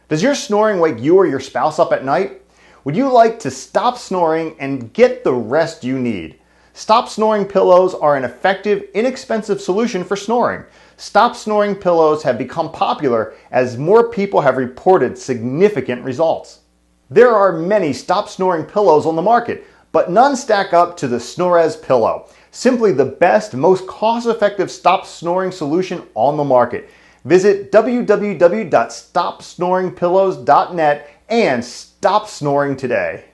Does your snoring wake you or your spouse up at night? Would you like to stop snoring and get the rest you need? Stop Snoring pillows are an effective, inexpensive solution for snoring. Stop Snoring pillows have become popular as more people have reported significant results. There are many Stop Snoring pillows on the market, but none stack up to the Snorez pillow. Simply the best, most cost-effective stop snoring solution on the market. Visit www.stopsnoringpillows.net and stop snoring today.